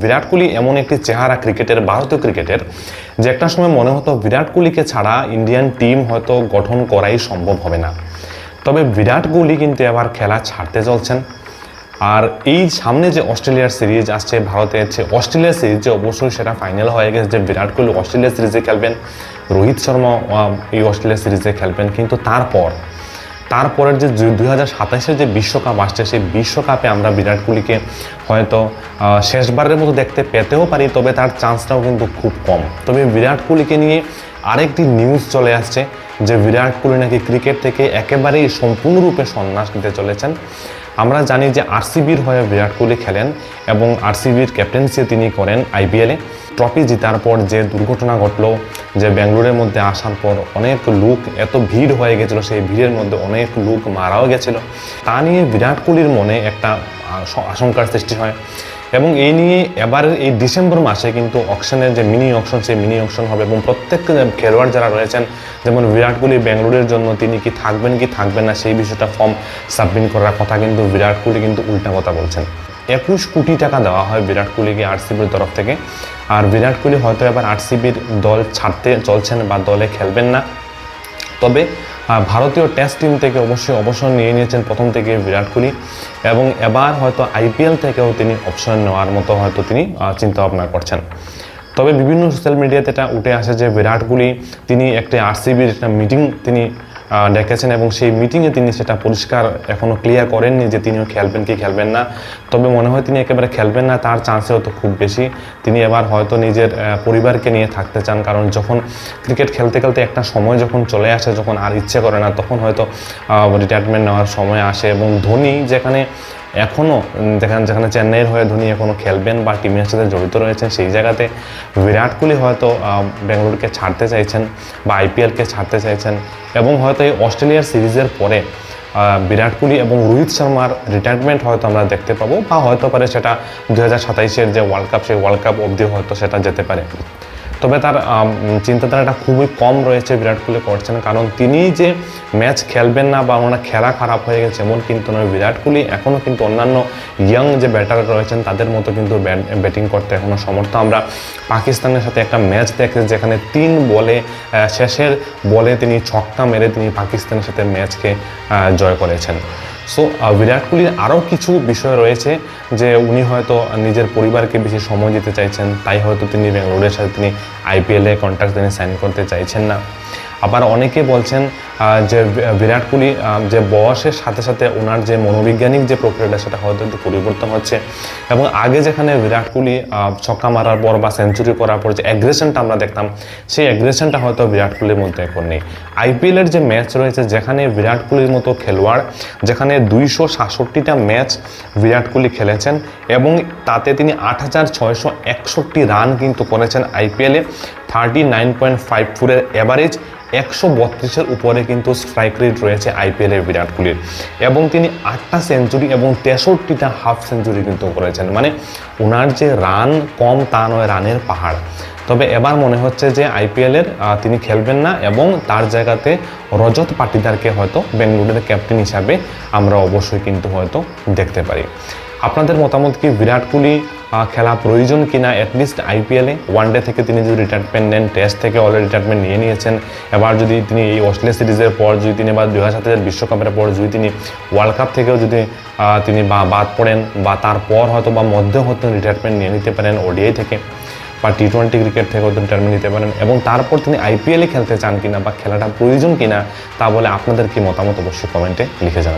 বিরাট কোহলি এমন একটি চেহারা ক্রিকেটের, ভারতীয় ক্রিকেটের, যে একটা সময় মনে হতো বিরাট কোহলিকে ছাড়া ইন্ডিয়ান টিম হয়তো গঠন করাই সম্ভব হবে না। তবে বিরাট কোহলি কিন্তু এবার খেলা ছাড়তে চলছেন। আর এই সামনে যে অস্ট্রেলিয়ার সিরিজ আসছে, ভারতের যে অস্ট্রেলিয়ার সিরিজ, যে অবশ্যই সেটা ফাইনাল হয়ে গেছে যে বিরাট কোহলি অস্ট্রেলিয়া সিরিজে খেলবেন, রোহিত শর্মা এই অস্ট্রেলিয়া সিরিজে খেলবেন। কিন্তু তারপরের যে 2027-এর যে বিশ্বকাপ আসছে, সেই বিশ্বকাপে আমরা বিরাট কোহলিকে হয়তো শেষবারের মতো দেখতে পেতেও পারি, তবে তার চান্সটাও কিন্তু খুব কম। তবে বিরাট কোহলিকে নিয়ে আরেকটি নিউজ চলে আসছে যে বিরাট কোহলি নাকি ক্রিকেট থেকে একেবারেই সম্পূর্ণরূপে সন্ন্যাস নিতে চলেছেন। আমরা জানি যে আরসিবির হয়ে বিরাট কোহলি খেলেন এবং আরসিবির ক্যাপ্টেন্সি তিনি করেন আইপিএলে। ট্রফি জেতার পর যে দুর্ঘটনা ঘটলো, যে ব্যাঙ্গালোরের মধ্যে আসার পর অনেক লোক, এত ভিড় হয়ে গেছিলো, সেই ভিড়ের মধ্যে অনেক লোক মারাও গেছিলো, তা নিয়ে বিরাট কোহলির মনে একটা আশঙ্কার সৃষ্টি হয়। এবং এই নিয়ে এবারের এই ডিসেম্বর মাসে কিন্তু অকশনের যে মিনি অকশন, সেই মিনি অকশন হবে এবং প্রত্যেক খেলোয়াড় যারা রয়েছেন, যেমন বিরাট কোহলি ব্যাঙ্গালোরের জন্য তিনি কি থাকবেন না সেই বিষয়টা ফর্ম সাবমিট করার কথা, কিন্তু বিরাট কোহলি কিন্তু উল্টা কথা বলছেন। 21 কোটি টাকা দেওয়া হয় বিরাট কোহলিকে আরসিবির তরফ থেকে। আর বিরাট কোহলি হয়তো এবার আরসিবির দল ছাড়তে চলছেন বা দলে খেলবেন না। তবে ভারতীয় টেস্ট টিম থেকে অবশ্যই অবসর নিয়ে নিয়েছেন প্রথম থেকে বিরাট কোহলি, এবং এবার হয়তো আইপিএল থেকেও তিনি অবসর নেওয়ার মতো হয়তো তিনি চিন্তা ভাবনা করছেন। তবে বিভিন্ন সোশ্যাল মিডিয়াতে এটা উঠে আসে যে বিরাট কোহলি তিনি একটা আরসিবির একটা মিটিং তিনি ডেকেছেন এবং সেই মিটিংয়ে তিনি সেটা পরিষ্কার এখনও ক্লিয়ার করেননি যে তিনিও খেলবেন কি খেলবেন না। তবে মনে হয় তিনি একেবারে খেলবেন না, তার চান্সেও তো খুব বেশি। তিনি এবার হয়তো নিজের পরিবারকে নিয়ে থাকতে চান, কারণ যখন ক্রিকেট খেলতে খেলতে একটা সময় যখন চলে আসে, যখন আর ইচ্ছে করে না, তখন হয়তো রিটায়ারমেন্ট নেওয়ার সময় আসে। এবং ধোনি যেখানে এখনও যেখানে চেন্নাইয়ের হয়ে ধোনি এখনও খেলবেন বা টিমের সাথে জড়িত রয়েছেন, সেই জায়গাতে বিরাট কোহলি হয়তো বেঙ্গালুরুকে ছাড়তে চাইছেন বা আইপিএলকে ছাড়তে চাইছেন। এবং হয়তো এই অস্ট্রেলিয়ার সিরিজের পরে বিরাট কোহলি এবং রোহিত শর্মার রিটায়ারমেন্ট হয়তো আমরা দেখতে পাবো, বা হয়তো পারে সেটা 2027-এর যে ওয়ার্ল্ড কাপ, সেই ওয়ার্ল্ড কাপ অবধি হয়তো সেটা যেতে পারে। তবে তার চিন্তাধারাটা খুবই কম রয়েছে বিরাট কোহলি করছেন, কারণ তিনি যে ম্যাচ খেলবেন না বা ওনার খেলা খারাপ হয়ে গেছে এমন কিন্তু নয়। বিরাট কোহলি এখনও কিন্তু অন্যান্য ইয়াং যে ব্যাটার রয়েছেন তাদের মতো কিন্তু ব্যাটিং করতে এখনও সমর্থ। আমরা পাকিস্তানের সাথে একটা ম্যাচ দেখেছি যেখানে 3 বলে শেষের বলে তিনি ছক্কা মেরে তিনি পাকিস্তানের সাথে ম্যাচকে জয় করেছেন। সো বিরাট কোহলির আরও কিছু বিষয় রয়েছে যে উনি হয়তো নিজের পরিবারকে বেশি সময় দিতে চাইছেন, তাই হয়তো তিনি বেঙ্গালুরুর সাথে তিনি আইপিএলে কন্ট্রাক্ট তিনি সাইন করতে চাইছেন না। আবার অনেকে বলছেন যে বিরাট কোহলি যে বয়সের সাথে সাথে ওনার যে মনোবৈজ্ঞানিক যে প্রক্রিয়াটা সেটা হয়তো একটু পরিবর্তন হচ্ছে, এবং আগে যেখানে বিরাট কোহলি ছক্কা মারার পর বা সেঞ্চুরি করার পর যে অ্যাগ্রেশনটা আমরা দেখতাম, সেই অ্যাগ্রেশনটা হয়তো বিরাট কোহলির মধ্যে এখন নেই। আইপিএলের যে ম্যাচ রয়েছে, যেখানে বিরাট কোহলির মতো খেলোয়াড়, যেখানে 267টা ম্যাচ বিরাট কোহলি খেলেছেন এবং তাতে তিনি 8661 রান কিন্তু করেছেন আইপিএলে, 39.54-এর অ্যাভারেজ, 132-এর উপরে কিন্তু স্ট্রাইক রেট রয়েছে আইপিএলের বিরাট কোহলির, এবং তিনি 8টা সেঞ্চুরি এবং 63টা হাফ সেঞ্চুরি কিন্তু করেছেন। মানে ওনার যে রান কম তা নয়, রানের পাহাড়। তবে এবার মনে হচ্ছে যে আইপিএলের তিনি খেলবেন না এবং তার জায়গাতে রজত পাটিদারকে হয়তো বেঙ্গালুরুর ক্যাপ্টেন হিসাবে আমরা অবশ্যই কিন্তু হয়তো দেখতে পারি। আপনাদের মতামত কি? বিরাট কোহলি খেলা প্রয়োজন কিনা অ্যাটলিস্ট আইপিএলে? ওয়ানডে থেকে তিনি যদি রিটায়ারমেন্ট নেন, টেস্ট থেকে অলরেডি রিটায়ারমেন্ট নিয়ে নিয়েছেন, এবার যদি তিনি এই অস্ট্রেলিয়া সিরিজের পর যদি তিনি বা 2027-এর বিশ্বকাপের পর যদি তিনি ওয়ার্ল্ড কাপ থেকেও যদি তিনি বাদ পড়েন, বা তারপর হয়তো বা মধ্যে হয়তো রিটায়ারমেন্ট নিয়ে নিতে পারেন ওডিআই থেকে বা টি20 ক্রিকেট থেকে হয়তো রিটায়ারমেন্ট নিতে পারেন, এবং তারপর তিনি আইপিএলে খেলতে চান কিনা বা খেলাটা প্রয়োজন কিনা, তা বলে আপনাদের কি মতামত অবশ্যই কমেন্টে লিখে জানাবেন।